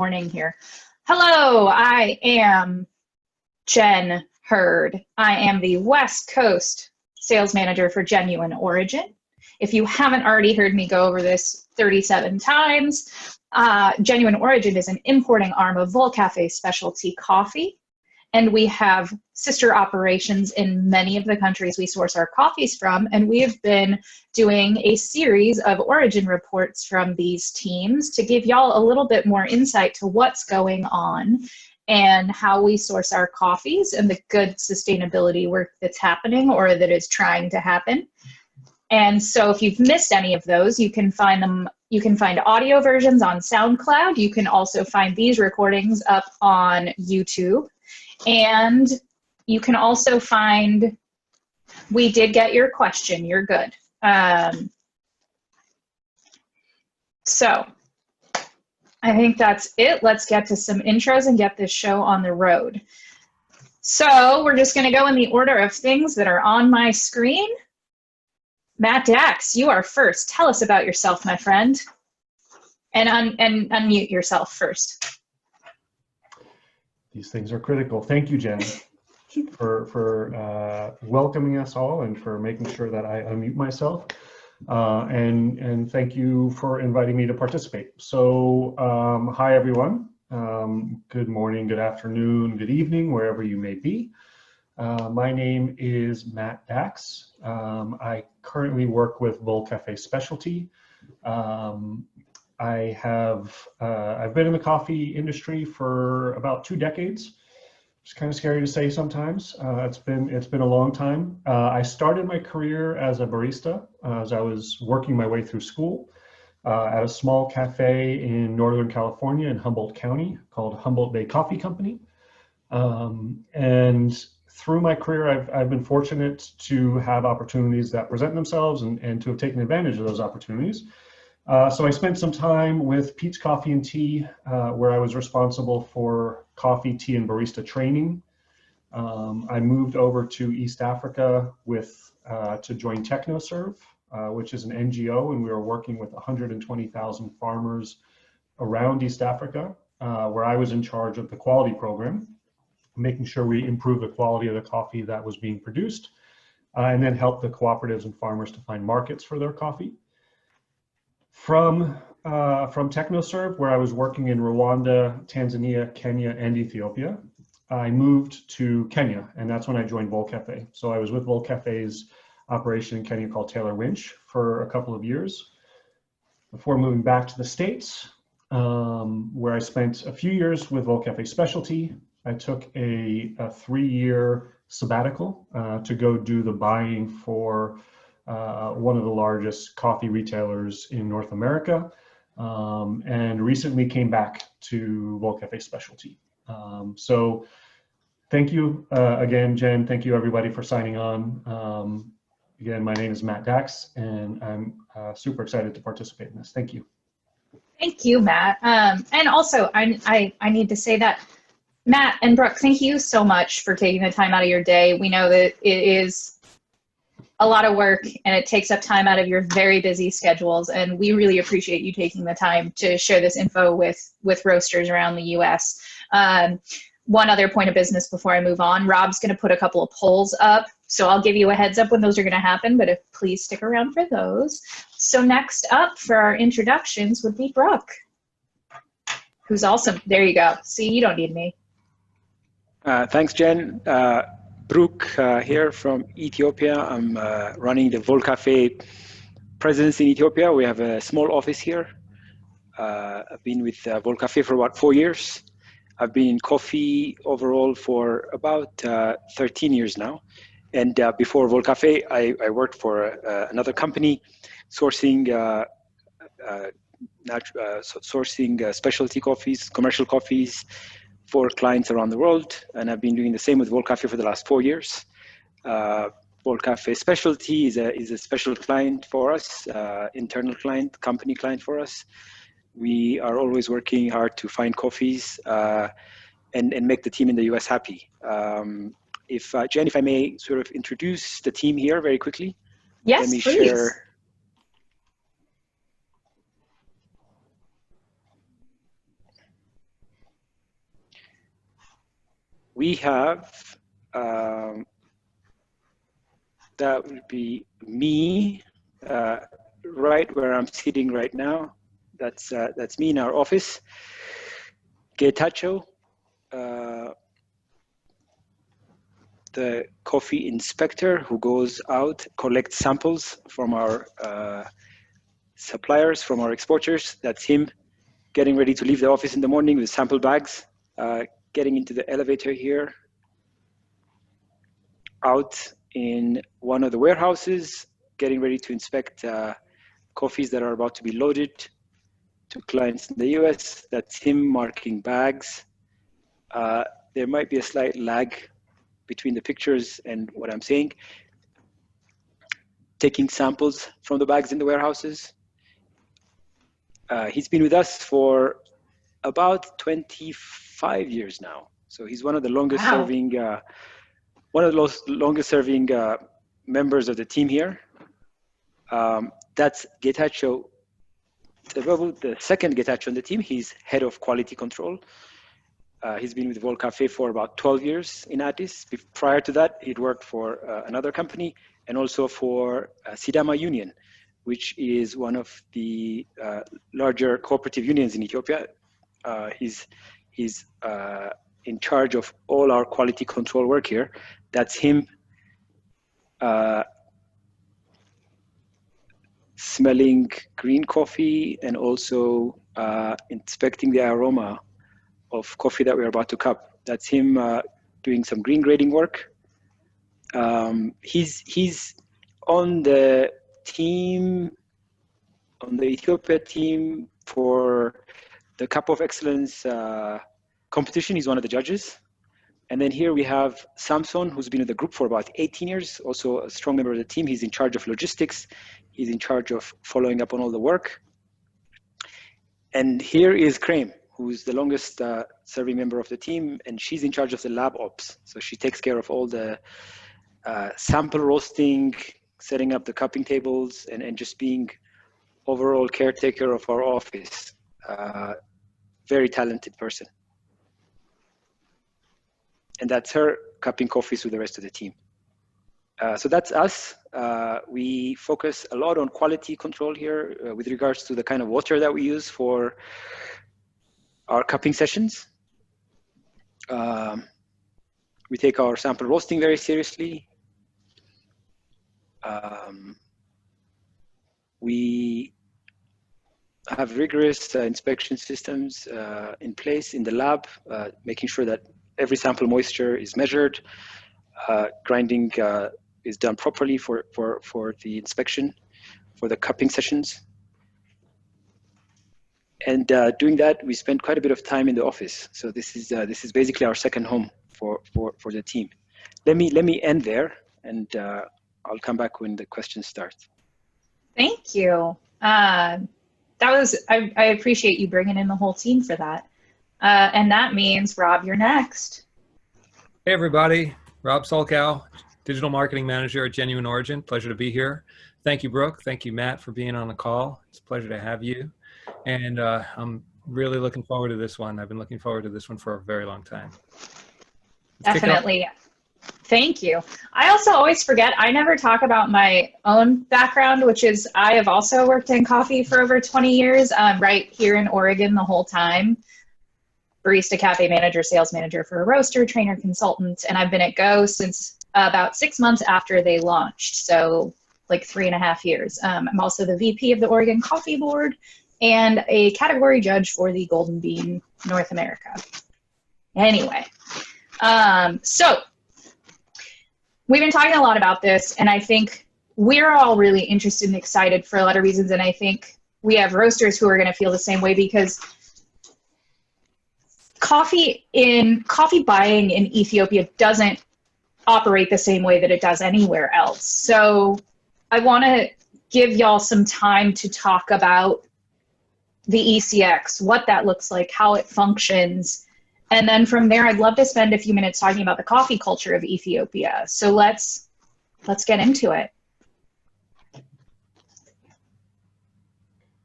Morning here. Hello, I am Jen Hurd. I am the West Coast sales manager for Genuine Origin. If you haven't already heard me go over this 37 times, Genuine Origin is an importing arm of Volcafe Specialty Coffee, and we have sister operations in many of the countries we source our coffees from, and we have been doing a series of origin reports from these teams to give y'all a little bit more insight to what's going on and how we source our coffees and the good sustainability work that's happening or that is trying to happen. And so if you've missed any of those, you can find them. You can find audio versions on SoundCloud. You can also find these recordings up on YouTube. And you can also find, we did get your question, you're good. So I think that's it. Let's get to some intros and get this show on the road. So we're just gonna go in the order of things that are on my screen. Matt Dax, you are first. Tell us about yourself, my friend. And unmute yourself first. These things are critical. Thank you, Jen, for welcoming us all and for making sure that I unmute myself. And thank you for inviting me to participate. So hi, everyone. Good morning, good afternoon, good evening, wherever you may be. My name is Matt Dax. I currently work with Volcafe Specialty. I've been in the coffee industry for about 2 decades. It's kind of scary to say sometimes. It's been a long time. I started my career as a barista as I was working my way through school at a small cafe in Northern California in Humboldt County called Humboldt Bay Coffee Company. And through my career, I've been fortunate to have opportunities that present themselves and to have taken advantage of those opportunities. So I spent some time with Pete's Coffee and Tea, where I was responsible for coffee, tea, and barista training. I moved over to East Africa to join TechnoServe, which is an NGO, and we were working with 120,000 farmers around East Africa, where I was in charge of the quality program, making sure we improve the quality of the coffee that was being produced, and then help the cooperatives and farmers to find markets for their coffee. From TechnoServe, where I was working in Rwanda, Tanzania, Kenya, and Ethiopia, I moved to Kenya, and that's when I joined Volcafe. So I was with Volcafe's operation in Kenya called Taylor Winch for a couple of years before moving back to the States, where I spent a few years with Volcafe Specialty. I took a 3-year sabbatical to go do the buying for one of the largest coffee retailers in North America, and recently came back to Volcafe Specialty. So thank you again, Jen. Thank you, everybody, for signing on. Again, my name is Matt Dax, and I'm super excited to participate in this. Thank you. Thank you, Matt. And also, I need to say that, Matt and Brooke, thank you so much for taking the time out of your day. We know that it is a lot of work and it takes up time out of your very busy schedules, and we really appreciate you taking the time to share this info with roasters around the US. One other point of business before I move on, Rob's going to put a couple of polls up, so I'll give you a heads up when those are going to happen, but please stick around for those. So next up for our introductions would be Brooke, who's awesome. There you go. See, you don't need me. Thanks, Jen. Brooke here from Ethiopia. I'm running the Volcafe presence in Ethiopia. We have a small office here. I've been with Volcafe for about 4 years. I've been in coffee overall for about 13 years now. And before Volcafe, I worked for another company sourcing specialty coffees, commercial coffees, for clients around the world, and I've been doing the same with Volcafe for the last 4 years. Volcafe Specialty is a special client for us, internal client, company client for us. We are always working hard to find coffees and make the team in the US happy. Jen, if I may sort of introduce the team here very quickly. Yes, Let me please. share. we have, that would be me, right where I'm sitting right now. That's me in our office. Getachew, the coffee inspector who goes out, collects samples from our suppliers, from our exporters. That's him getting ready to leave the office in the morning with sample bags, getting into the elevator here, out in one of the warehouses, getting ready to inspect coffees that are about to be loaded to clients in the US. That's him marking bags. There might be a slight lag between the pictures and what I'm saying. Taking samples from the bags in the warehouses. He's been with us for about 25 years now. So he's one of the longest serving, members of the team here. That's Getachew. The second Getachew on the team, he's head of quality control. He's been with Volcafe for about 12 years in Addis. Prior to that, he'd worked for another company and also for Sidama Union, which is one of the larger cooperative unions in Ethiopia. He's in charge of all our quality control work here. That's him smelling green coffee and also inspecting the aroma of coffee that we're about to cup. That's him doing some green grading work. He's on the team, on the Ethiopia team for the Cup of Excellence competition. He's one of the judges. And then here we have Samson, who's been in the group for about 18 years, also a strong member of the team. He's in charge of logistics. He's in charge of following up on all the work. And here is Krem, who's the longest serving member of the team, and she's in charge of the lab ops. So she takes care of all the sample roasting, setting up the cupping tables, and just being overall caretaker of our office. Very talented person. And that's her cupping coffees with the rest of the team. So that's us. We focus a lot on quality control here with regards to the kind of water that we use for our cupping sessions. We take our sample roasting very seriously. We have rigorous inspection systems in place in the lab, making sure that every sample moisture is measured. Grinding is done properly for the inspection, for the cupping sessions. And doing that, we spend quite a bit of time in the office. So this is basically our second home for the team. Let me end there, and I'll come back when the questions start. Thank you. I appreciate you bringing in the whole team for that. And that means, Rob, you're next. Hey, everybody. Rob Solkow, Digital Marketing Manager at Genuine Origin. Pleasure to be here. Thank you, Brooke. Thank you, Matt, for being on the call. It's a pleasure to have you. And I'm really looking forward to this one. I've been looking forward to this one for a very long time. Definitely. Thank you. I also always forget, I never talk about my own background, which is I have also worked in coffee for over 20 years, right here in Oregon the whole time. Barista, cafe manager, sales manager for a roaster, trainer, consultant, and I've been at Go since about 6 months after they launched, so like 3.5 years. I'm also the VP of the Oregon Coffee Board and a category judge for the Golden Bean North America. Anyway, so we've been talking a lot about this, and I think we're all really interested and excited for a lot of reasons, and I think we have roasters who are going to feel the same way, because coffee buying in Ethiopia doesn't operate the same way that it does anywhere else. So I want to give y'all some time to talk about the ECX, what that looks like, how it functions. And then from there, I'd love to spend a few minutes talking about the coffee culture of Ethiopia. So let's get into it.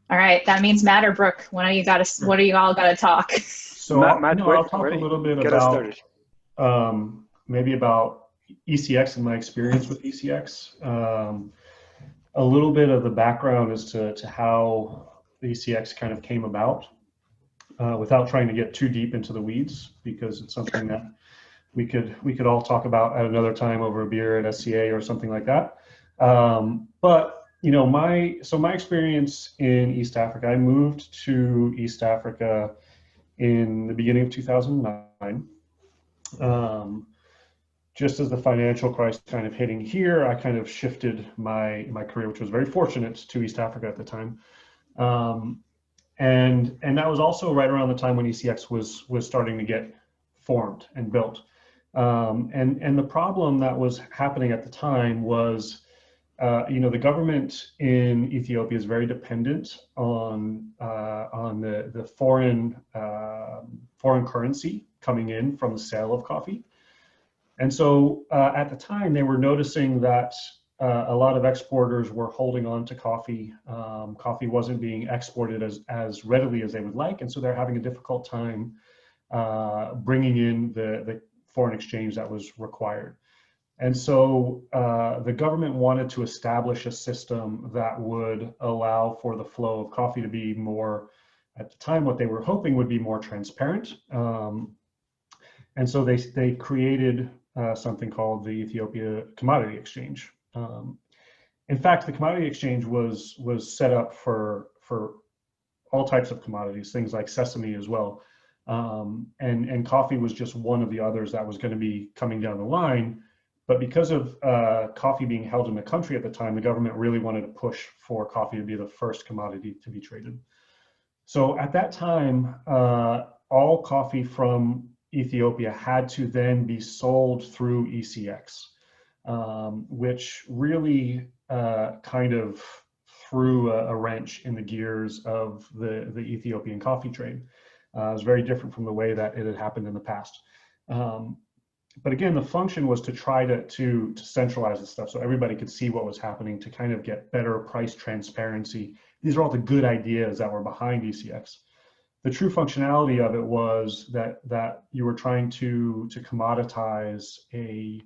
All right, that means Matt or Brooke, what do you all got to talk? So Matt, I'll talk a little bit about maybe about ECX and my experience with ECX. A little bit of the background as to how the ECX kind of came about, without trying to get too deep into the weeds, because it's something that we could all talk about at another time over a beer at SCA or something like that. But you know, my experience in East Africa, I moved to East Africa in the beginning of 2009. Just as the financial crisis kind of hitting here, I kind of shifted my career, which was very fortunate, to East Africa at the time. And that was also right around the time when ECX was starting to get formed and built. And the problem that was happening at the time was, you know, the government in Ethiopia is very dependent on the foreign currency coming in from the sale of coffee. And so at the time, they were noticing that a lot of exporters were holding on to coffee. Coffee wasn't being exported as readily as they would like, and so they're having a difficult time bringing in the foreign exchange that was required. And so the government wanted to establish a system that would allow for the flow of coffee to be more, at the time, what they were hoping would be more transparent. And so they created something called the Ethiopia Commodity Exchange. In fact, the commodity exchange was set up for all types of commodities, things like sesame as well. And coffee was just one of the others that was going to be coming down the line. But because of coffee being held in the country at the time, the government really wanted to push for coffee to be the first commodity to be traded. So at that time, all coffee from Ethiopia had to then be sold through ECX, which really kind of threw a wrench in the gears of the Ethiopian coffee trade. It was very different from the way that it had happened in the past. But again, the function was to try to centralize the stuff so everybody could see what was happening, to kind of get better price transparency. These are all the good ideas that were behind ECX. The true functionality of it was that you were trying to commoditize a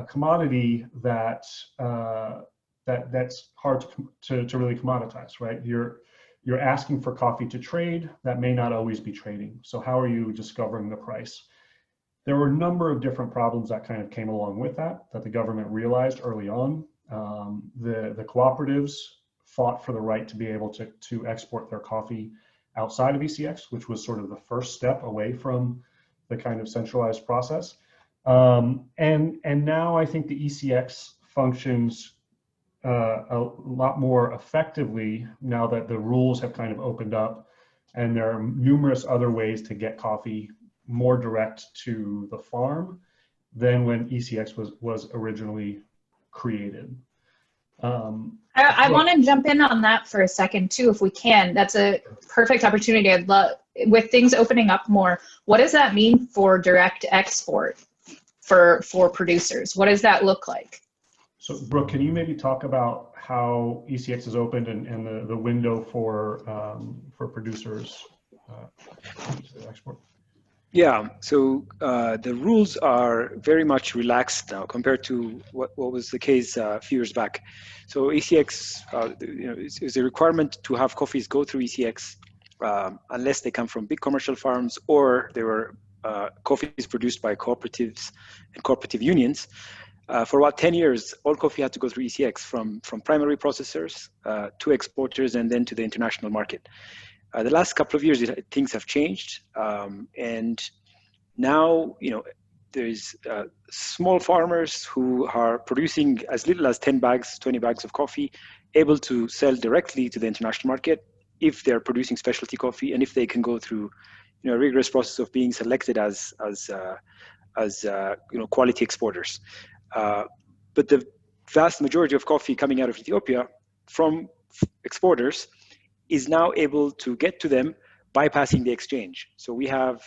commodity that's hard to really commoditize, right? You're asking for coffee to trade that may not always be trading. So how are you discovering the price? There were a number of different problems that kind of came along with that the government realized early on. The cooperatives fought for the right to be able to export their coffee outside of ECX, which was sort of the first step away from the kind of centralized process. And now I think the ECX functions a lot more effectively now that the rules have kind of opened up, and there are numerous other ways to get coffee more direct to the farm than when ECX was originally created. I want to jump in on that for a second too, if we can. That's a perfect opportunity. I'd love, with things opening up more, what does that mean for direct export for producers? What does that look like? So Brooke, can you maybe talk about how ECX is opened and the window for producers to export? Yeah, so the rules are very much relaxed now compared to what was the case a few years back. So ECX, is a requirement to have coffees go through ECX unless they come from big commercial farms or they were coffees produced by cooperatives and cooperative unions. For about 10 years, all coffee had to go through ECX from primary processors to exporters and then to the international market. The last couple of years, things have changed, and now there's small farmers who are producing as little as 10 bags, 20 bags of coffee, able to sell directly to the international market if they're producing specialty coffee and if they can go through a rigorous process of being selected as quality exporters. But the vast majority of coffee coming out of Ethiopia from exporters is now able to get to them bypassing the exchange. So we have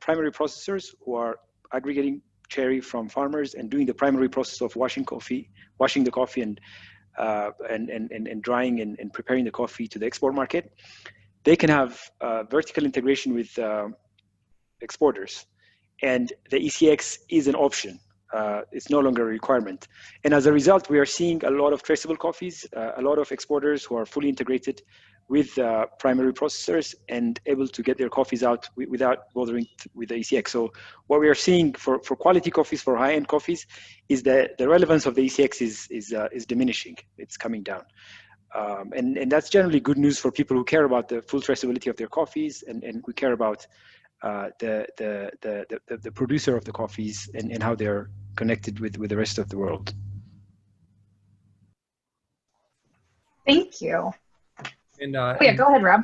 primary processors who are aggregating cherry from farmers and doing the primary process of washing the coffee and drying and preparing the coffee to the export market. They can have vertical integration with exporters. and the ECX is an option. It's no longer a requirement. And as a result, we are seeing a lot of traceable coffees, a lot of exporters who are fully integrated with primary processors and able to get their coffees out without bothering with the ECX. So what we are seeing for quality coffees, for high-end coffees, is that the relevance of the ECX is diminishing. It's coming down. And that's generally good news for people who care about the full traceability of their coffees and who care about the producer of the coffees and how they're connected with the rest of the world. Thank you. And Oh yeah, go ahead, Rob.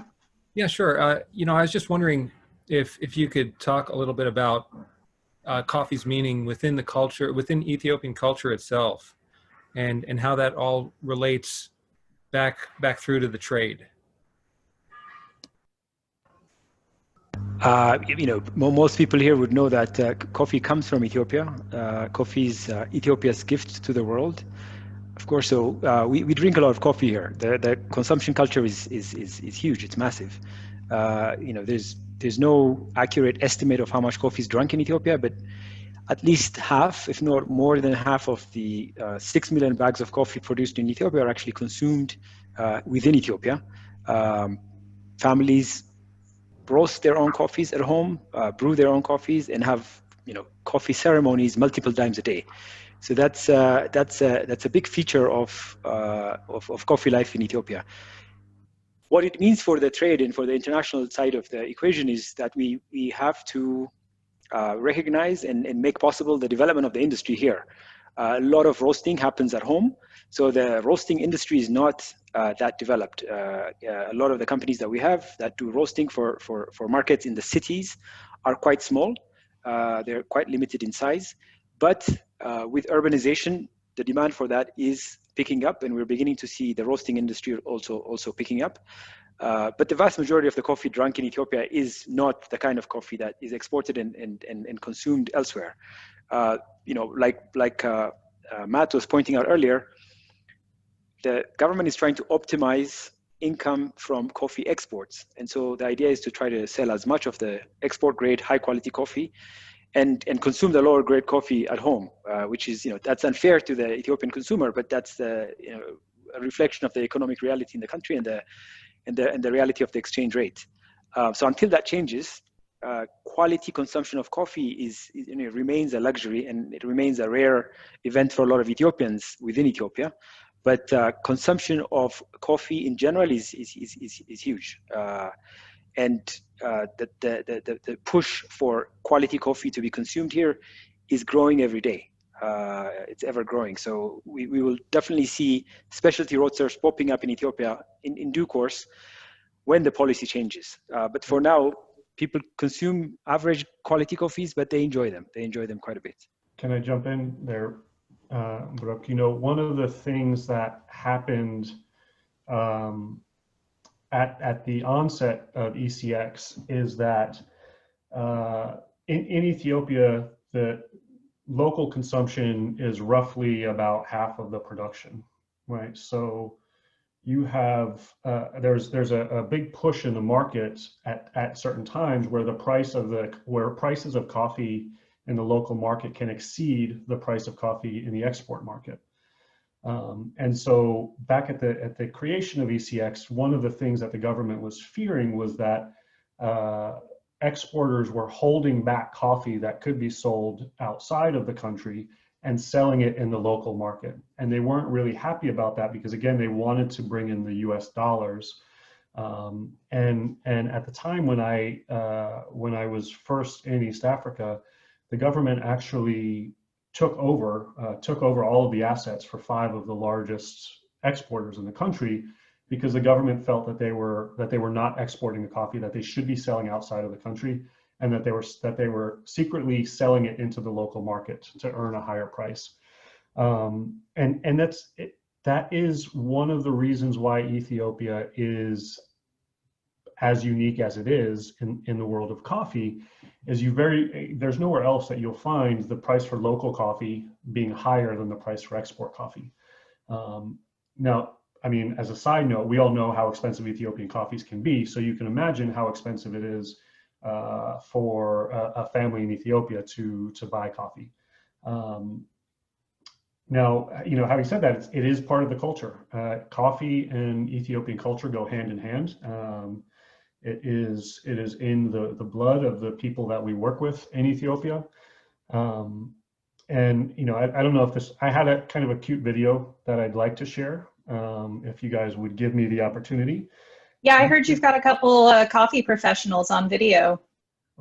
yeah, sure. You know, I was just wondering if you could talk a little bit about coffee's meaning within the culture, within Ethiopian culture itself, and how that all relates back through to the trade. You know, most people here would know that coffee comes from Ethiopia. Coffee is Ethiopia's gift to the world. Of course, so we drink a lot of coffee here. The consumption culture is huge. It's massive. You know, there's no accurate estimate of how much coffee is drunk in Ethiopia, but at least half, if not more than half, of the 6 million bags of coffee produced in Ethiopia are actually consumed within Ethiopia. Families roast their own coffees at home, brew their own coffees, and have, you know, coffee ceremonies multiple times a day. So that's a big feature of coffee life in Ethiopia. What it means for the trade and for the international side of the equation is that we have to recognize and make possible the development of the industry here. A lot of roasting happens at home, so the roasting industry is not that developed. A lot of the companies that we have that do roasting for markets in the cities are quite small. They're quite limited in size, but with urbanization, the demand for that is picking up, and we're beginning to see the roasting industry also picking up. But the vast majority of the coffee drunk in Ethiopia is not the kind of coffee that is exported and consumed elsewhere. You know, like Matt was pointing out earlier, the government is trying to optimize income from coffee exports. And so the idea is to try to sell as much of the export grade, high quality coffee and consume the lower grade coffee at home, which is, you know, that's unfair to the Ethiopian consumer, but that's the, you know, a reflection of the economic reality in the country and the reality of the exchange rate. So until that changes, quality consumption of coffee you know, remains a luxury, and it remains a rare event for a lot of Ethiopians within Ethiopia. But consumption of coffee in general is huge, and the push for quality coffee to be consumed here is growing every day. It's ever growing. So we will definitely see specialty roasters popping up in Ethiopia in due course when the policy changes. But for now, people consume average quality coffees, but they enjoy them. They enjoy them quite a bit. Can I jump in there, Brooke? You know, one of the things that happened at the onset of ECX is that in Ethiopia, the local consumption is roughly about half of the production, right? So you have there's a big push in the market at certain times where prices of coffee in the local market can exceed the price of coffee in the export market. And so back at the creation of ECX, one of the things that the government was fearing was that exporters were holding back coffee that could be sold outside of the country and selling it in the local market. And they weren't really happy about that because, again, they wanted to bring in the US dollars. And at the time when I was first in East Africa, the government actually took over all of the assets for 5 of the largest exporters in the country, because the government felt that they were not exporting the coffee that they should be selling outside of the country, and that they were secretly selling it into the local market to earn a higher price. And that is one of the reasons why Ethiopia is as unique as it is in the world of coffee. Is there's nowhere else that you'll find the price for local coffee being higher than the price for export coffee. Now, I mean, as a side note, we all know how expensive Ethiopian coffees can be, so you can imagine how expensive it is for a family in Ethiopia to buy coffee. Now, having said that, it is part of the culture. Coffee and Ethiopian culture go hand in hand. It is in the blood of the people that we work with in Ethiopia. And I don't know if I had a kind of a cute video that I'd like to share, if you guys would give me the opportunity. Yeah, I heard you've got a couple coffee professionals on video.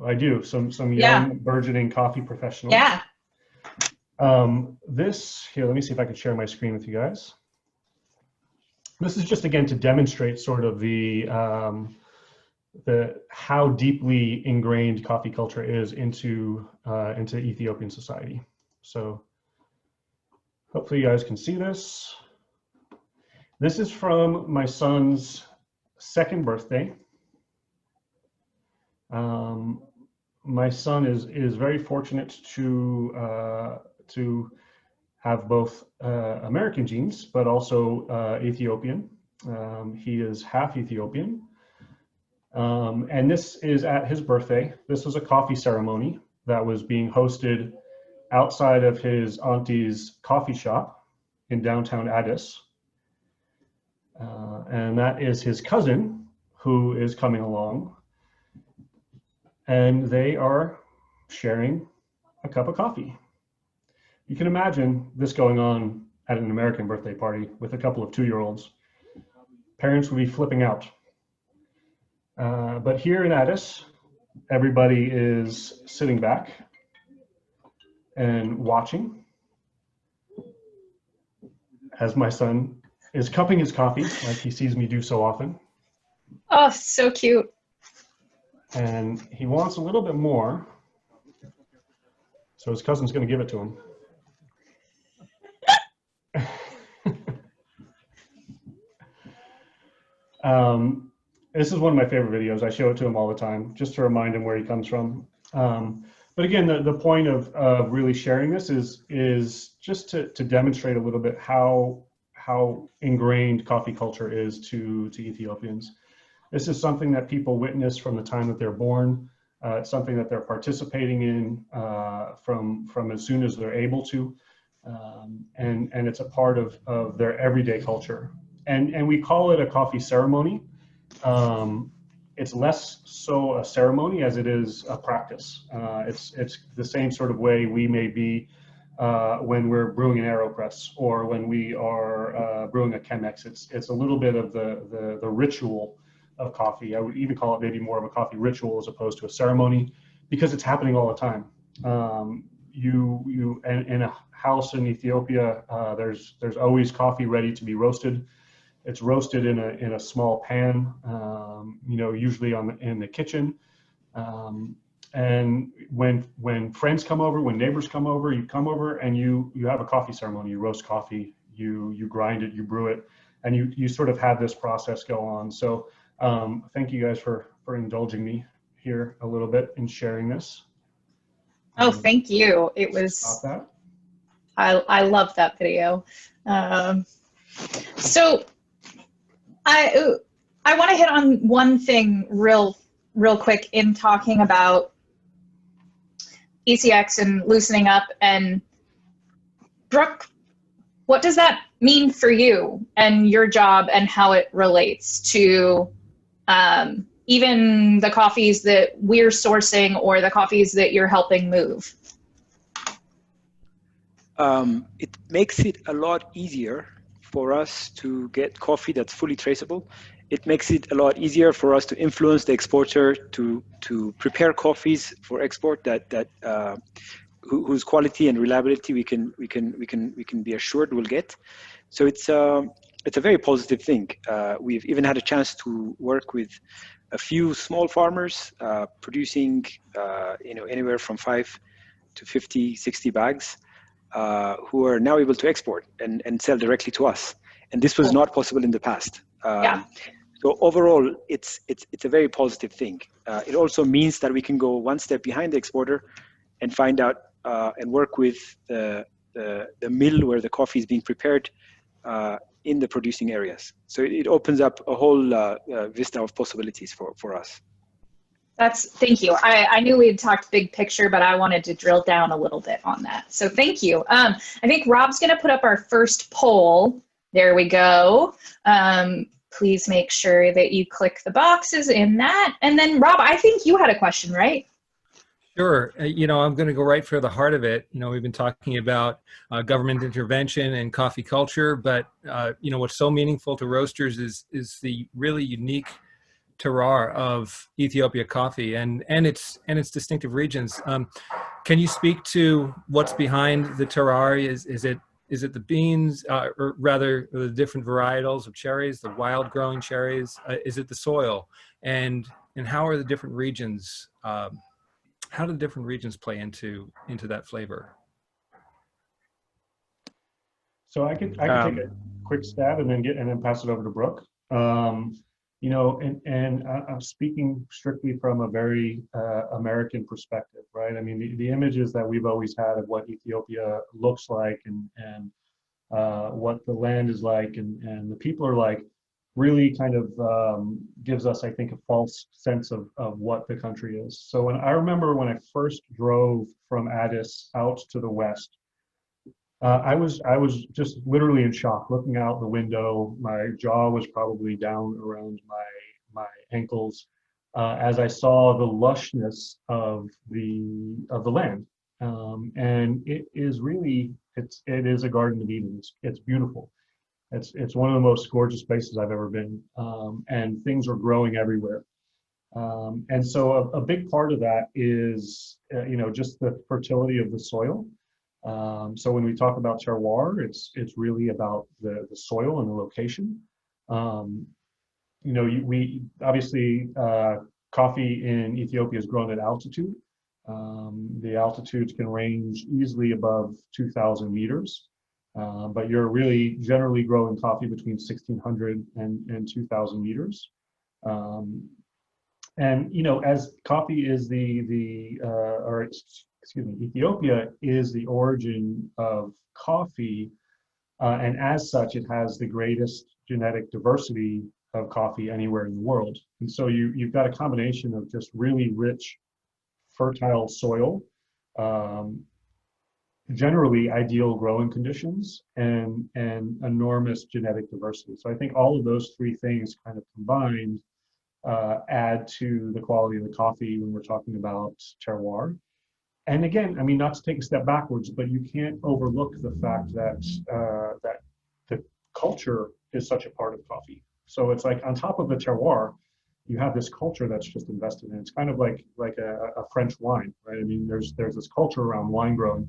I do, some Yeah. young burgeoning coffee professionals. Yeah. Here, let me see if I can share my screen with you guys. This is just again to demonstrate sort of the how deeply ingrained coffee culture is into Ethiopian society. So hopefully you guys can see this. This is from my son's second birthday. My son is very fortunate to have both American genes, but also Ethiopian. He is half Ethiopian. And this is at his birthday. This was a coffee ceremony that was being hosted outside of his auntie's coffee shop in downtown Addis. And that is his cousin who is coming along. And they are sharing a cup of coffee. You can imagine this going on at an American birthday party with a couple of 2-year-olds. Parents would be flipping out. But here in Addis, everybody is sitting back and watching as my son is cupping his coffee like he sees me do so often. Oh, so cute. And he wants a little bit more, so his cousin's going to give it to him. This is one of my favorite videos. I show it to him all the time, just to remind him where he comes from. But again, the point of really sharing this is just to demonstrate a little bit how ingrained coffee culture is to Ethiopians. This is something that people witness from the time that they're born. It's something that they're participating in from as soon as they're able to. And it's a part of their everyday culture. And we call it a coffee ceremony. It's less so a ceremony as it is a practice. It's the same sort of way we may be when we're brewing an AeroPress or when we are brewing a Chemex. It's a little bit of the ritual of coffee. I would even call it maybe more of a coffee ritual as opposed to a ceremony, because it's happening all the time. In a house in Ethiopia, there's always coffee ready to be roasted. It's roasted in a small pan, usually in the kitchen. And when friends come over, when neighbors come over, you come over and you have a coffee ceremony. You roast coffee, you grind it, you brew it, and you sort of have this process go on. So thank you guys for indulging me here a little bit in sharing this. Oh, thank you. It was, I love that video. So I want to hit on one thing real quick in talking about ECX and loosening up. And Brooke, what does that mean for you and your job and how it relates to even the coffees that we're sourcing or the coffees that you're helping move? It makes it a lot easier for us to get coffee that's fully traceable. It makes it a lot easier for us to influence the exporter to prepare coffees for export whose quality and reliability we can be assured we'll get. So it's a very positive thing. We've even had a chance to work with a few small farmers producing anywhere from 5 to 50, 60 bags. Who are now able to export and sell directly to us, and this was not possible in the past. So overall, it's a very positive thing. It also means that we can go one step behind the exporter and find out and work with the mill where the coffee is being prepared in the producing areas. So it opens up a whole vista of possibilities for us. Thank you. I knew we had talked big picture, but I wanted to drill down a little bit on that. So thank you. I think Rob's going to put up our first poll. There we go. Please make sure that you click the boxes in that. And then Rob, I think you had a question, right? Sure. I'm going to go right for the heart of it. We've been talking about government intervention and coffee culture, but what's so meaningful to roasters is the really unique terroir of Ethiopia coffee and its distinctive regions. Can you speak to what's behind the terroir? Is it the beans, or rather the different varietals of cherries, the wild growing cherries? Is it the soil? And how are the different regions? How do the different regions play into that flavor? So I could take a quick stab and then pass it over to Brooke. I'm speaking strictly from a very American perspective, right? I mean, the images that we've always had of what Ethiopia looks like and what the land is like and the people are like, really kind of gives us, I think, a false sense of what the country is. So I remember when I first drove from Addis out to the west, I was just literally in shock, looking out the window. My jaw was probably down around my ankles as I saw the lushness of the land, and it is really it is a Garden of Eden. It's beautiful. It's one of the most gorgeous places I've ever been, and things are growing everywhere. And so a big part of that is just the fertility of the soil. So when we talk about terroir, it's really about the soil and the location. We obviously coffee in Ethiopia is grown at altitude. The altitudes can range easily above 2,000 meters. But you're really generally growing coffee between 1,600 and 2,000 meters. As coffee is Ethiopia is the origin of coffee, and as such, it has the greatest genetic diversity of coffee anywhere in the world. And so you've got a combination of just really rich, fertile soil, generally ideal growing conditions, and enormous genetic diversity. So I think all of those three things kind of combined add to the quality of the coffee when we're talking about terroir. And again, I mean, not to take a step backwards, but you can't overlook the fact that that the culture is such a part of coffee. So it's like on top of the terroir, you have this culture that's just invested in. It's kind of like a French wine, right? I mean, there's this culture around wine growing.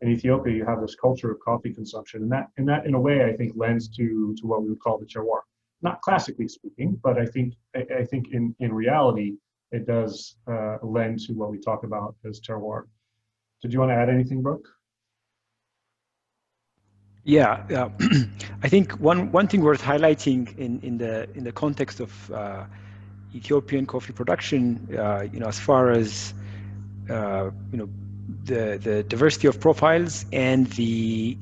In Ethiopia, you have this culture of coffee consumption, and that in a way I think lends to what we would call the terroir. Not classically speaking, but I think in reality it does lend to what we talk about as terroir. Did you want to add anything, Brooke? Yeah, I think one thing worth highlighting in the context of Ethiopian coffee production, as far as the diversity of profiles and the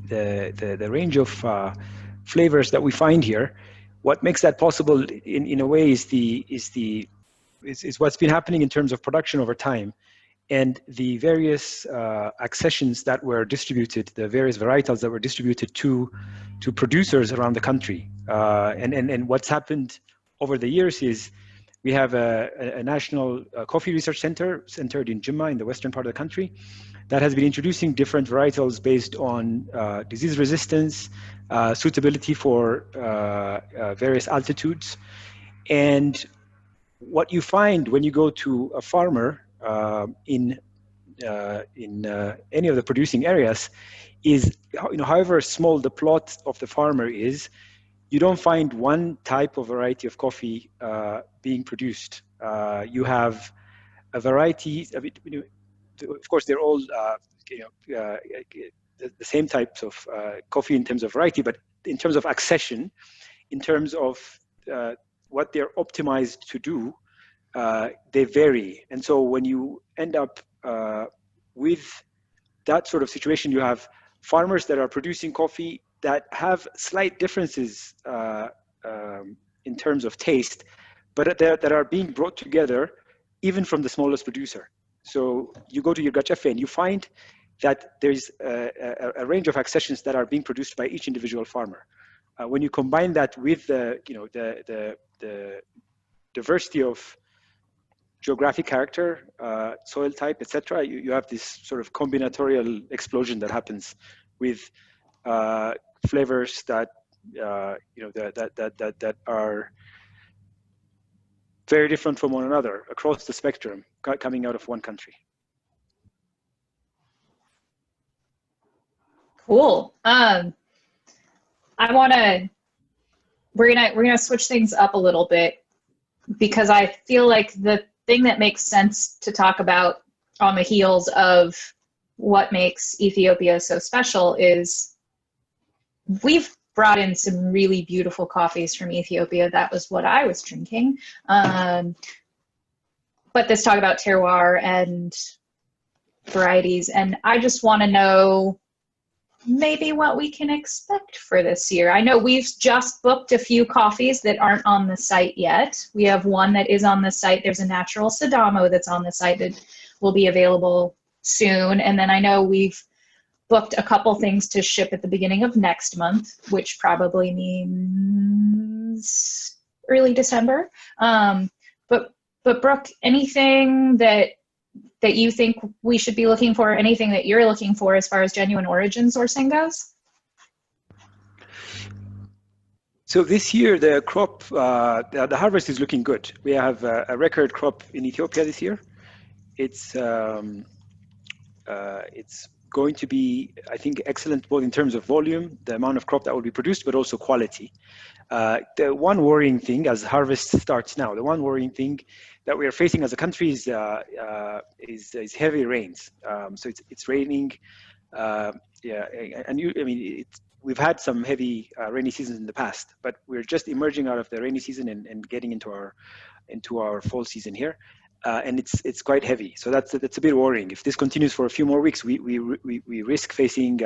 range of flavors that we find here, what makes that possible in a way is what's been happening in terms of production over time, and the various accessions that were distributed, the various varietals that were distributed to producers around the country. And what's happened over the years is we have a national coffee research center centered in Jimma in the western part of the country that has been introducing different varietals based on disease resistance, suitability for various altitudes. And what you find when you go to a farmer in any of the producing areas is, however small the plot of the farmer is, you don't find one type of variety of coffee being produced. You have a variety of it. Of course, they're all the same types of coffee in terms of variety, but in terms of accession, in terms of what they're optimized to do, they vary. And so when you end up with that sort of situation, you have farmers that are producing coffee that have slight differences in terms of taste, but that are being brought together even from the smallest producer. So you go to Yirgacheffe and you find that there's a range of accessions that are being produced by each individual farmer. When you combine that with the diversity of geographic character, soil type, etc., you have this sort of combinatorial explosion that happens with flavors that that are very different from one another across the spectrum, coming out of one country. Cool. We're gonna switch things up a little bit, because I feel like the thing that makes sense to talk about on the heels of what makes Ethiopia so special is we've brought in some really beautiful coffees from Ethiopia. That was what I was drinking. But let's talk about terroir and varieties. And I just want to know maybe what we can expect for this year. I know we've just booked a few coffees that aren't on the site yet. We have one that is on the site. There's a natural Sidamo that's on the site that will be available soon. And then I know we've booked a couple things to ship at the beginning of next month, which probably means early December. But Brooke, anything that you think we should be looking for, anything that you're looking for as far as genuine origin sourcing goes? So this year, the crop, the harvest is looking good. We have a record crop in Ethiopia this year. It's going to be, I think, excellent both in terms of volume, the amount of crop that will be produced, but also quality. The one worrying thing as harvest starts now, the one worrying thing that we are facing as a country is heavy rains. So it's raining, we've had some heavy rainy seasons in the past, but we're just emerging out of the rainy season and getting into our fall season here. And it's quite heavy, so that's a bit worrying. If this continues for a few more weeks, we risk facing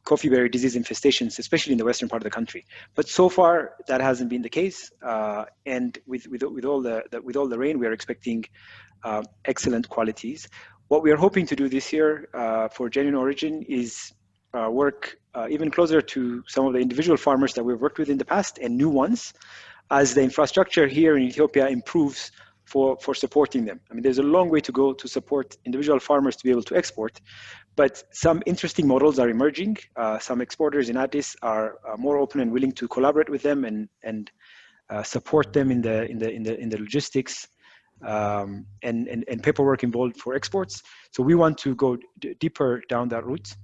coffee berry disease infestations, especially in the western part of the country. But so far that hasn't been the case, and with all the rain, we are expecting excellent qualities. What we are hoping to do this year for genuine origin is work even closer to some of the individual farmers that we've worked with in the past and new ones, as the infrastructure here in Ethiopia improves for supporting them. I mean, there's a long way to go to support individual farmers to be able to export, but some interesting models are emerging. Some exporters in Addis are more open and willing to collaborate with them and support them in the logistics and paperwork involved for exports. So we want to go deeper down that route.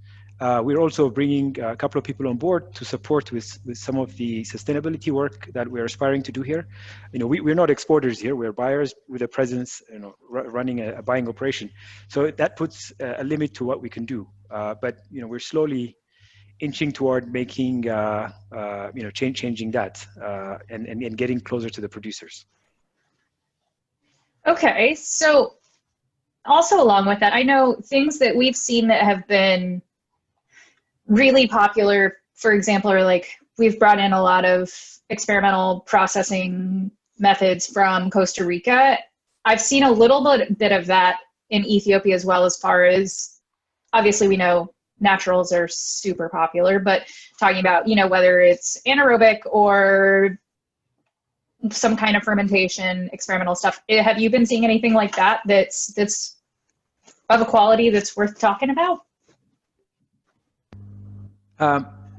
We're also bringing a couple of people on board to support with some of the sustainability work that we're aspiring to do here. We're not exporters here, we're buyers with a presence, running a buying operation. So that puts a limit to what we can do. But we're slowly inching toward making, changing that and getting closer to the producers. Okay, so also along with that, I know things that we've seen that have been really popular, for example, are like we've brought in a lot of experimental processing methods from Costa Rica. I've seen a little bit of that in Ethiopia as well, as far as, obviously we know naturals are super popular, but talking about, whether it's anaerobic or some kind of fermentation, experimental stuff. Have you been seeing anything like that that's of a quality that's worth talking about?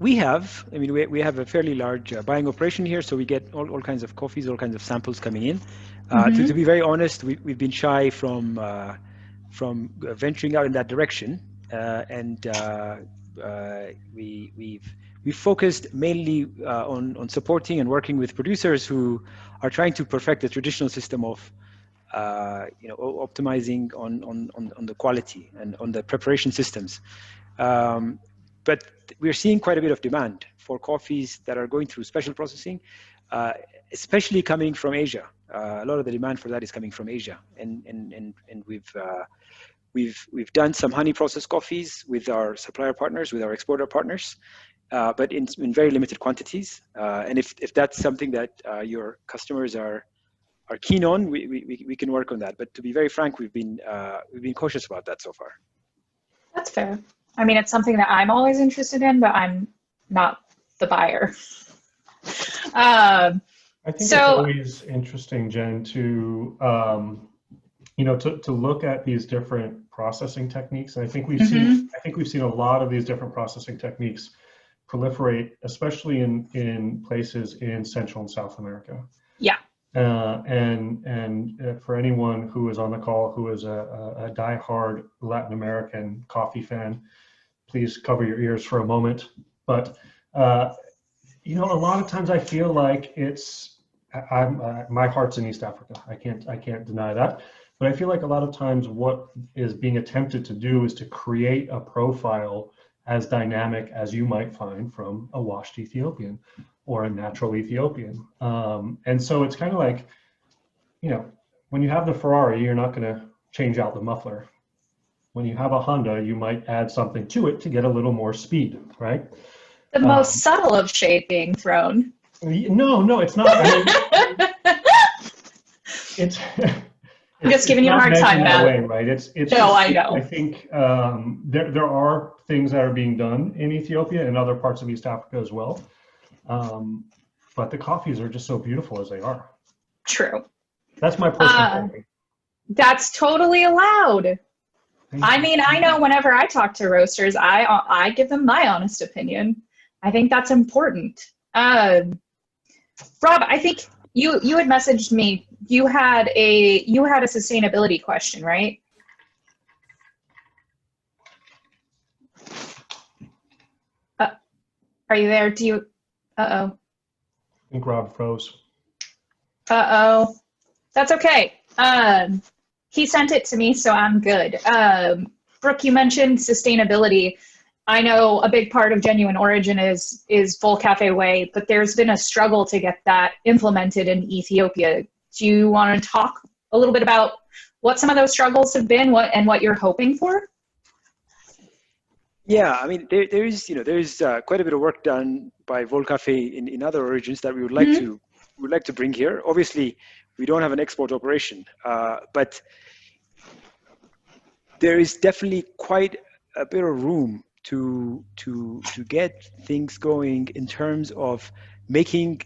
We have a fairly large buying operation here, so we get all kinds of coffees, all kinds of samples coming in. To be very honest, we've been shy from venturing out in that direction, and we've focused mainly on supporting and working with producers who are trying to perfect the traditional system of optimizing on the quality and on the preparation systems. But we're seeing quite a bit of demand for coffees that are going through special processing, especially coming from Asia. A lot of the demand for that is coming from Asia, and we've done some honey processed coffees with our supplier partners, with our exporter partners, but in very limited quantities. And if that's something that your customers are keen on, we can work on that. But to be very frank, we've been cautious about that so far. That's fair. I mean, it's something that I'm always interested in, but I'm not the buyer. I think it's always interesting, Jen, to to look at these different processing techniques. And I think we've seen a lot of these different processing techniques proliferate, especially in places in Central and South America. Yeah. And for anyone who is on the call who is a diehard Latin American coffee fan, please cover your ears for a moment. But a lot of times I feel like my heart's in East Africa. I can't deny that. But I feel like a lot of times what is being attempted to do is to create a profile as dynamic as you might find from a washed Ethiopian or a natural Ethiopian. And so it's kind of like, when you have the Ferrari, you're not going to change out the muffler. When you have a Honda, you might add something to it to get a little more speed, right? The most subtle of shade being thrown. No, it's not. I mean, it's I'm just giving you a hard time, Matt. Way, right? It's no, I know. I think there are things that are being done in Ethiopia and other parts of East Africa as well. But the coffees are just so beautiful as they are. True. That's my personal opinion. That's totally allowed. I mean, I know whenever I talk to roasters, I give them my honest opinion. I think that's important. Rob, I think you had messaged me. You had a sustainability question, right? Are you there? Do you? Uh-oh. I think Rob froze. Uh-oh. That's okay. He sent it to me, so I'm good. Brooke, you mentioned sustainability. I know a big part of Genuine Origin is Volcafe Way, but there's been a struggle to get that implemented in Ethiopia. Do you want to talk a little bit about what some of those struggles have been, what you're hoping for? Yeah, I mean, there's quite a bit of work done by Volcafe in other origins that we would like to bring here. Obviously, we don't have an export operation, but there is definitely quite a bit of room to get things going in terms of making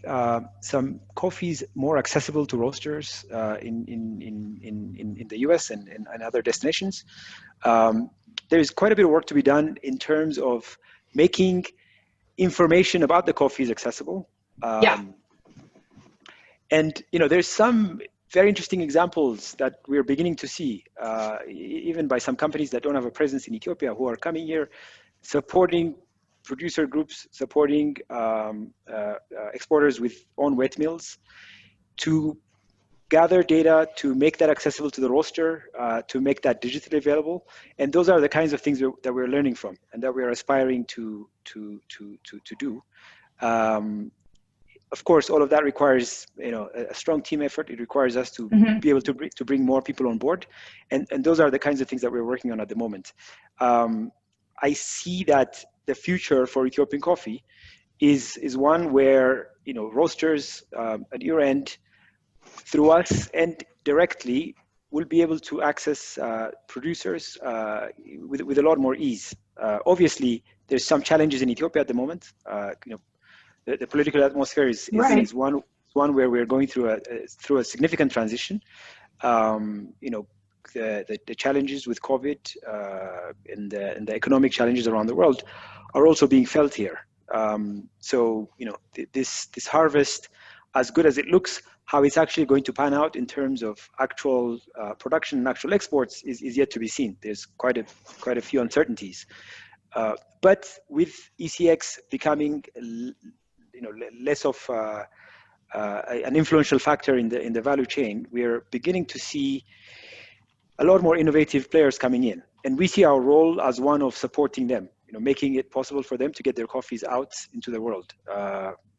some coffees more accessible to roasters in the US and other destinations. There's quite a bit of work to be done in terms of making information about the coffees accessible. And there's some very interesting examples that we're beginning to see, even by some companies that don't have a presence in Ethiopia, who are coming here, supporting producer groups, supporting exporters with own wet mills, to gather data, to make that accessible to the roaster, to make that digitally available. And those are the kinds of things that we're learning from and that we're aspiring to do. Of course, all of that requires a strong team effort. It requires us to be able to bring more people on board, and those are the kinds of things that we're working on at the moment. I see that the future for Ethiopian coffee is one where roasters at your end, through us and directly, will be able to access producers with a lot more ease. Obviously, there's some challenges in Ethiopia at the moment. The political atmosphere is one where we're going through a significant transition. The challenges with COVID and the economic challenges around the world are also being felt here. So this harvest, as good as it looks, how it's actually going to pan out in terms of actual production and actual exports is yet to be seen. There's quite a few uncertainties. But with ECX becoming less of an influential factor in the value chain, we're beginning to see a lot more innovative players coming in, and we see our role as one of supporting them, making it possible for them to get their coffees out into the world,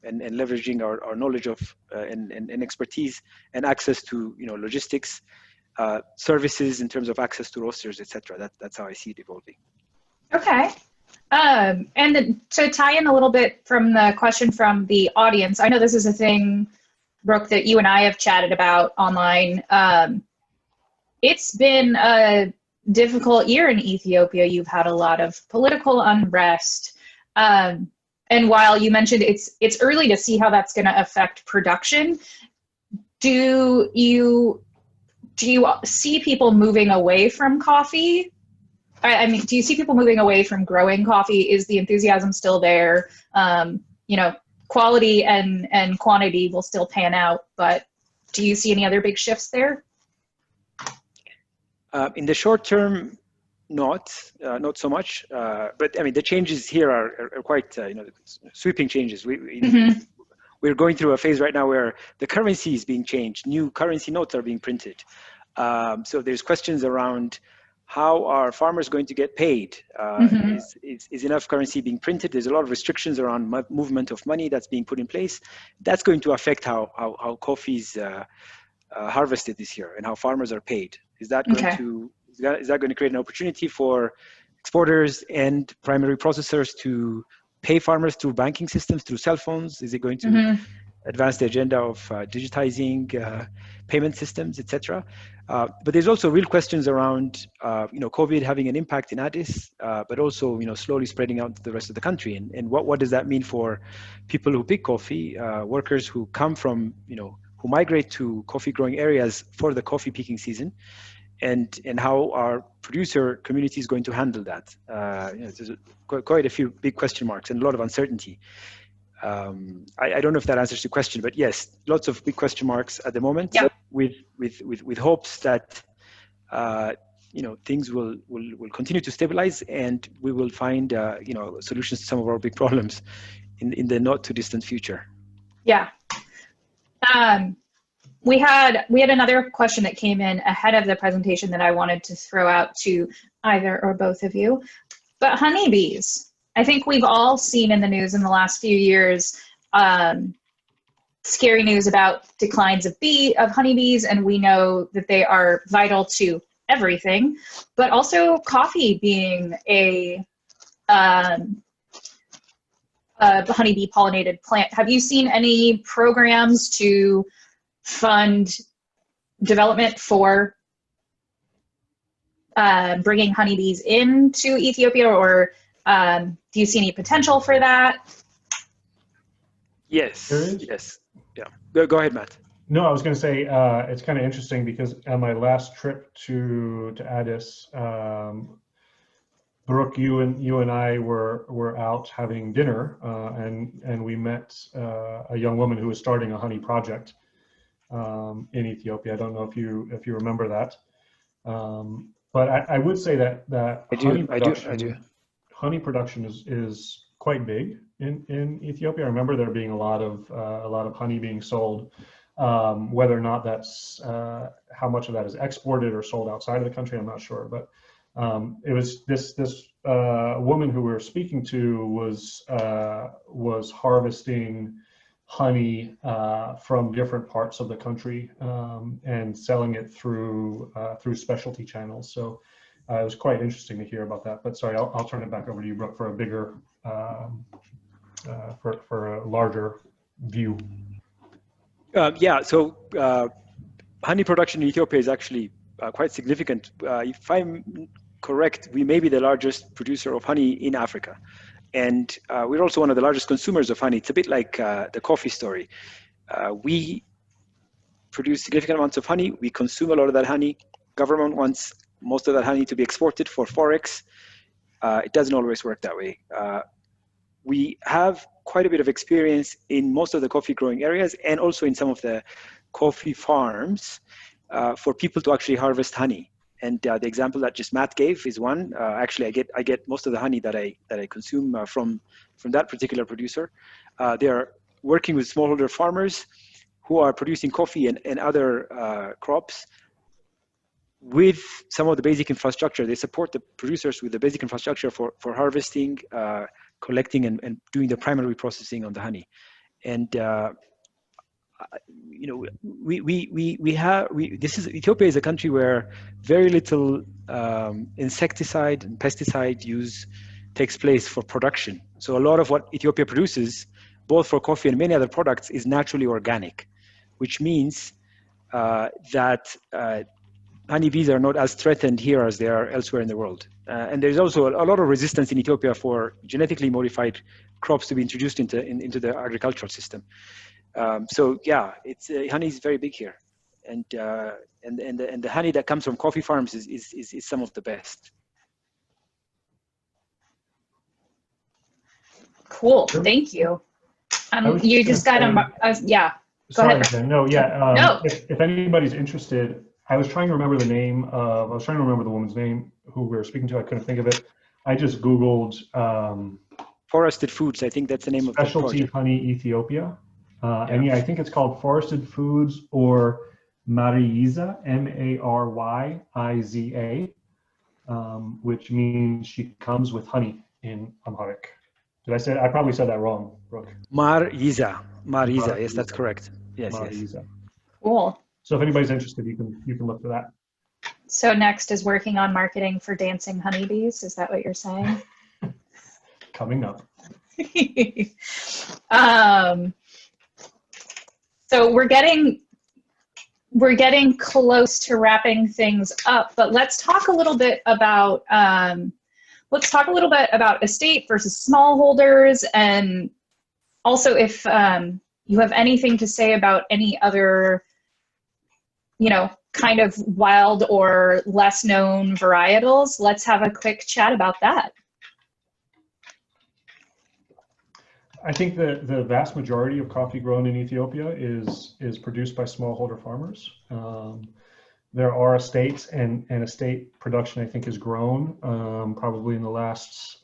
and leveraging our knowledge of and expertise and access to logistics, services in terms of access to roasters, etc. That's how I see it evolving. Okay. And then, to tie in a little bit from the question from the audience, I know this is a thing Brooke, that you and I have chatted about online. It's been a difficult year in Ethiopia. You've had a lot of political unrest. And while you mentioned it's early to see how that's going to affect production, do you see people moving away from coffee? I mean, do you see people moving away from growing coffee? Is the enthusiasm still there? Quality and quantity will still pan out, but do you see any other big shifts there? In the short term, not so much. But I mean, the changes here are quite sweeping changes. We're going through a phase right now where the currency is being changed. New currency notes are being printed. So there's questions around how are farmers going to get paid? Is enough currency being printed? There's a lot of restrictions around movement of money that's being put in place. That's going to affect how coffee is harvested this year and how farmers are paid. Is that going to create an opportunity for exporters and primary processors to pay farmers through banking systems, through cell phones? Is it going to advance the agenda of digitizing payment systems, etc.? But there's also real questions around, COVID having an impact in Addis, but also, slowly spreading out to the rest of the country. And what does that mean for people who pick coffee, workers who come from, who migrate to coffee growing areas for the coffee picking season, and how our producer community is going to handle that? There's quite a few big question marks and a lot of uncertainty. I don't know if that answers your question, but yes, lots of big question marks at the moment. Yeah. With hopes that things will continue to stabilize and we will find solutions to some of our big problems in the not too distant future. Yeah. We had another question that came in ahead of the presentation that I wanted to throw out to either or both of you. But honeybees, I think we've all seen in the news in the last few years scary news about declines of honeybees, and we know that they are vital to everything, but also coffee being a honeybee pollinated plant. Have you seen any programs to fund development for bringing honeybees into Ethiopia, or do you see any potential for that? Yes. Yeah. Go ahead, Matt. No, I was going to say it's kind of interesting because on my last trip to Addis, Brooke, you and I were out having dinner, and we met a young woman who was starting a honey project in Ethiopia. I don't know if you remember that, but I would say that I do. Honey production is quite big in Ethiopia. I remember there being a lot of honey being sold. Whether or not that's how much of that is exported or sold outside of the country, I'm not sure. But it was this woman who we were speaking to was harvesting honey from different parts of the country and selling it through specialty channels. So it was quite interesting to hear about that. But sorry, I'll turn it back over to you, Brooke, for a bigger, for a larger view. So honey production in Ethiopia is actually quite significant. If I'm correct, we may be the largest producer of honey in Africa. And we're also one of the largest consumers of honey. It's a bit like the coffee story. We produce significant amounts of honey. We consume a lot of that honey. Government wants most of that honey to be exported for Forex. It doesn't always work that way. We have quite a bit of experience in most of the coffee growing areas and also in some of the coffee farms for people to actually harvest honey. And the example that just Matt gave is one. Actually, I get most of the honey that I consume from that particular producer. They are working with smallholder farmers who are producing coffee and other crops with some of the basic infrastructure. They support the producers with the basic infrastructure for harvesting, collecting, and doing the primary processing on the honey. And Ethiopia is a country where very little insecticide and pesticide use takes place for production. So a lot of what Ethiopia produces, both for coffee and many other products, is naturally organic. which means that honeybees are not as threatened here as they are elsewhere in the world. And there's also a lot of resistance in Ethiopia for genetically modified crops to be introduced into the agricultural system. So yeah, it's honey is very big here, and the honey that comes from coffee farms is some of the best. Cool, thank you. You just got yeah. Sorry, Jen. No, yeah. No. If anybody's interested, I was trying to remember the woman's name who we were speaking to. I couldn't think of it. I just Googled Forested Foods. I think that's the name of the project. Specialty Honey Ethiopia. And yeah, I think it's called Forested Foods or Maryiza, Maryiza, which means she comes with honey in Amharic. I probably said that wrong, Brooke. Maryiza, yes, that's correct. Yes, Maryiza. yes. Cool. So if anybody's interested, you can look for that. So next is working on marketing for dancing honeybees. Is that what you're saying? Coming up. So we're getting close to wrapping things up, but let's talk a little bit about estate versus smallholders, and also if you have anything to say about any other, kind of wild or less known varietals. Let's have a quick chat about that. I think the vast majority of coffee grown in Ethiopia is produced by smallholder farmers. There are estates, and estate production, I think, has grown probably in the last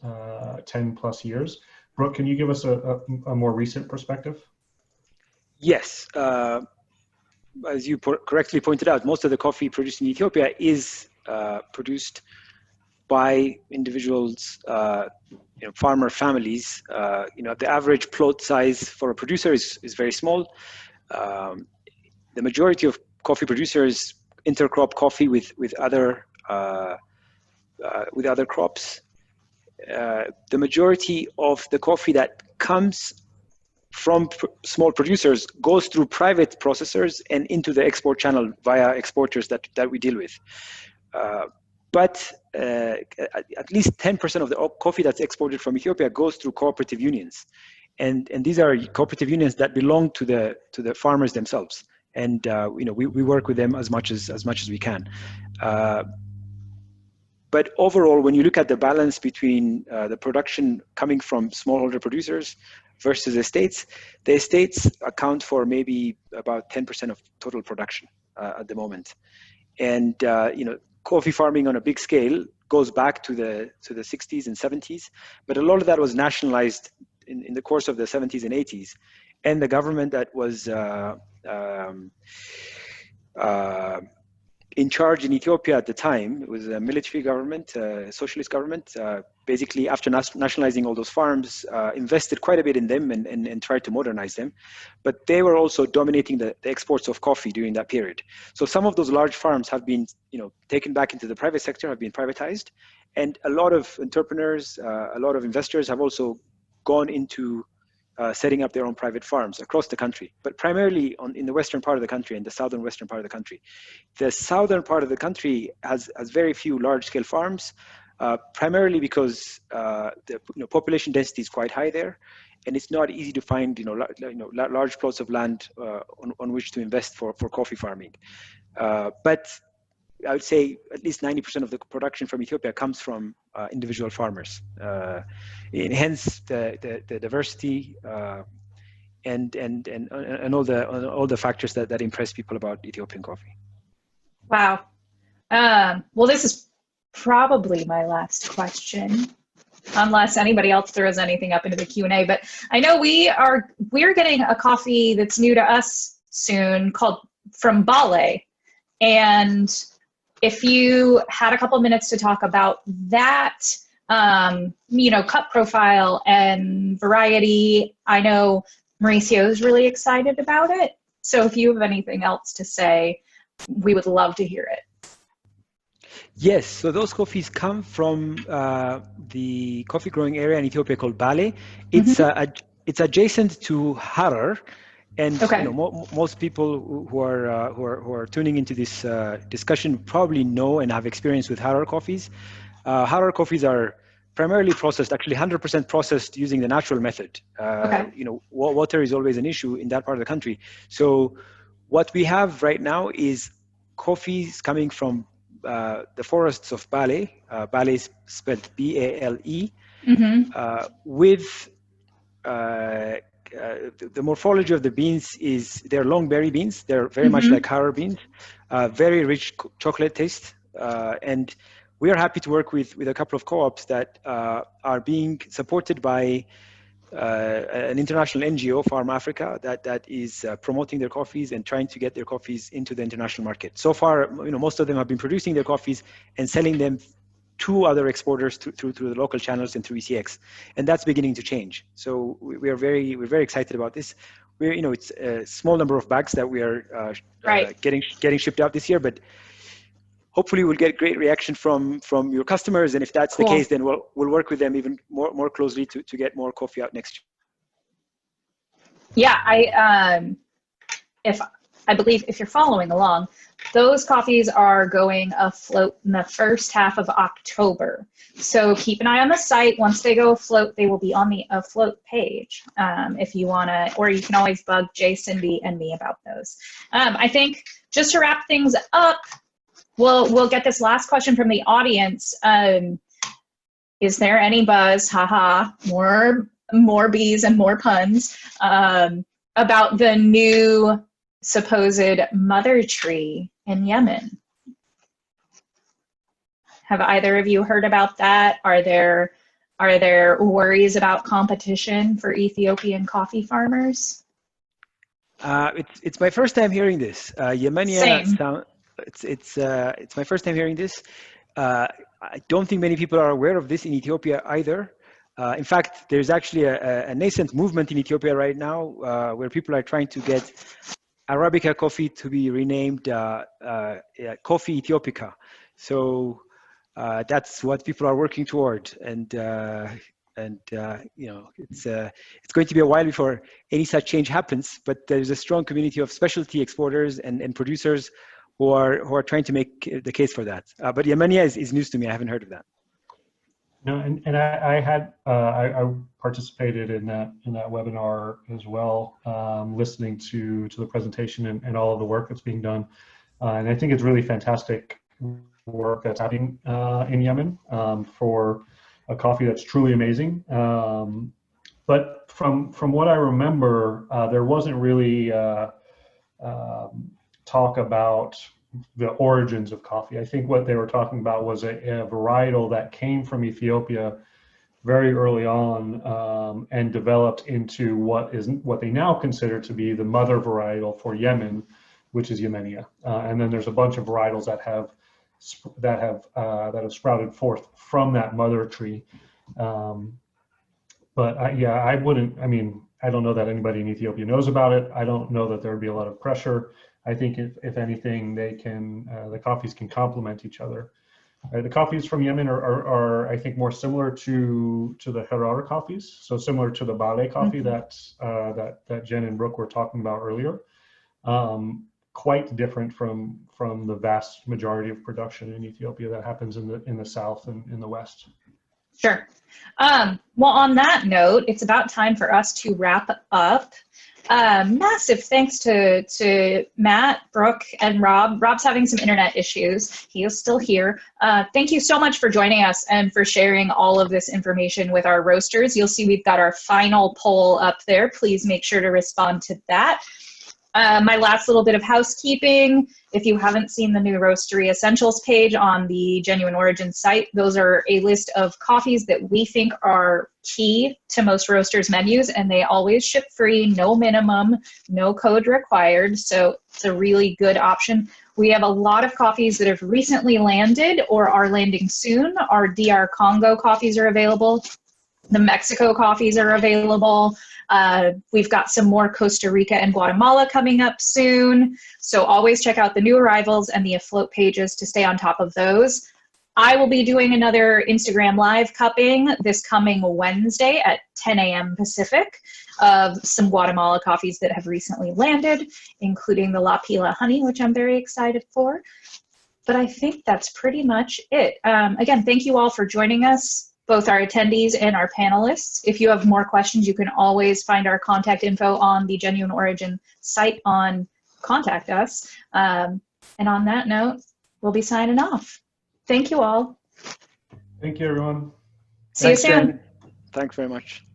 10 plus years. Brooke, can you give us a more recent perspective? Yes. As you correctly pointed out, most of the coffee produced in Ethiopia is produced by individuals, farmer families. The average plot size for a producer is very small. The majority of coffee producers intercrop coffee with other crops. The majority of the coffee that comes from small producers goes through private processors and into the export channel via exporters that we deal with. But at least 10% of the coffee that's exported from Ethiopia goes through cooperative unions, and these are cooperative unions that belong to the farmers themselves. And we work with them as much as we can. But overall, when you look at the balance between the production coming from smallholder producers versus estates, the estates account for maybe about 10% of total production at the moment. And coffee farming on a big scale goes back to the 60s and 70s, but a lot of that was nationalized in the course of the 70s and 80s. And the government that was in charge in Ethiopia at the time, it was a military government, a socialist government, basically after nationalizing all those farms, invested quite a bit in them and tried to modernize them. But they were also dominating the exports of coffee during that period. So some of those large farms have been taken back into the private sector, have been privatized. And a lot of entrepreneurs, a lot of investors have also gone into setting up their own private farms across the country, but primarily in the western part of the country and the southern western part of the country. The southern part of the country has very few large-scale farms, primarily because the population density is quite high there, and it's not easy to find large plots of land on which to invest for coffee farming. But I would say at least 90% of the production from Ethiopia comes from individual farmers. Hence the diversity and all the factors that impress people about Ethiopian coffee. Wow. Well, this is probably my last question, unless anybody else throws anything up into the Q&A. But I know we're getting a coffee that's new to us soon called from Bale, and if you had a couple of minutes to talk about that, cup profile and variety, I know Mauricio is really excited about it. So if you have anything else to say, we would love to hear it. Yes, so those coffees come from the coffee growing area in Ethiopia called Bale. It's adjacent to Harar, And Okay. you know, most people who are tuning into this discussion probably know and have experience with Harar coffees. Harar coffees are primarily processed, actually 100% processed using the natural method. Okay. You know, water is always an issue in that part of the country. So what we have right now is coffees coming from the forests of Bale. Bale is spelled B-A-L-E, with the morphology of the beans is they're long berry beans. They're very much like Harar beans, very rich chocolate taste. And we are happy to work with a couple of co-ops that are being supported by an international NGO, Farm Africa, that is promoting their coffees and trying to get their coffees into the international market. So far, you know, most of them have been producing their coffees and selling them to other exporters through the local channels and through ECX, and that's beginning to change. So we're very excited about this. You know, it's a small number of bags that we are getting shipped out this year, but hopefully we'll get great reaction from your customers, and if that's the case, then we'll work with them even more closely to get more coffee out next Yeah, year. I believe if you're following along, those coffees are going afloat in the first half of October. So keep an eye on the site. Once they go afloat, they will be on the afloat page. If you want to, or you can always bug Jay, Cindy, and me about those. I think just to wrap things up, we'll get this last question from the audience. Is there any buzz, haha, more bees and more puns, about the new supposed mother tree in Yemen? Have either of you heard about that? Are there worries about competition for Ethiopian coffee farmers? It's my first time hearing this. Same. It's my first time hearing this. I don't think many people are aware of this in Ethiopia either. In fact, there's actually a nascent movement in Ethiopia right now where people are trying to get Arabica coffee to be renamed Coffee Ethiopica. So that's what people are working toward, and you know, it's going to be a while before any such change happens. But there's a strong community of specialty exporters and producers who are trying to make the case for that. But Yemenia is news to me. I haven't heard of that. No, and I participated in that webinar as well, listening to the presentation and all of the work that's being done, and I think it's really fantastic work that's happening in Yemen for a coffee that's truly amazing. But from what I remember, there wasn't really talk about the origins of coffee. I think what they were talking about was a varietal that came from Ethiopia very early on and developed into what they now consider to be the mother varietal for Yemen, which is Yemenia. And then there's a bunch of varietals that have sprouted forth from that mother tree. But I wouldn't. I mean, I don't know that anybody in Ethiopia knows about it. I don't know that there would be a lot of pressure. I think if anything, they can the coffees can complement each other. The coffees from Yemen are I think more similar to the Terroir coffees, so similar to the Bale coffee that Jen and Brooke were talking about earlier. Quite different from the vast majority of production in Ethiopia that happens in the south and in the west. Sure. Well, on that note, it's about time for us to wrap up. Massive thanks to Matt, Brooke, and Rob. Rob's having some internet issues. He is still here. Thank you so much for joining us and for sharing all of this information with our roasters. You'll see we've got our final poll up there. Please make sure to respond to that. My last little bit of housekeeping, if you haven't seen the new Roastery Essentials page on the Genuine Origin site, those are a list of coffees that we think are key to most roasters' menus, and they always ship free, no minimum, no code required, so it's a really good option. We have a lot of coffees that have recently landed or are landing soon. Our DR Congo coffees are available. The Mexico coffees are available. We've got some more Costa Rica and Guatemala coming up soon. So always check out the new arrivals and the afloat pages to stay on top of those. I will be doing another Instagram live cupping this coming Wednesday at 10 a.m. Pacific of some Guatemala coffees that have recently landed, including the La Pila honey, which I'm very excited for. But I think that's pretty much it. Again, thank you all for joining us, both our attendees and our panelists. If you have more questions, you can always find our contact info on the Genuine Origin site on Contact Us. And on that note, we'll be signing off. Thank you all. Thank you, everyone. See you soon. Jen. Thanks very much.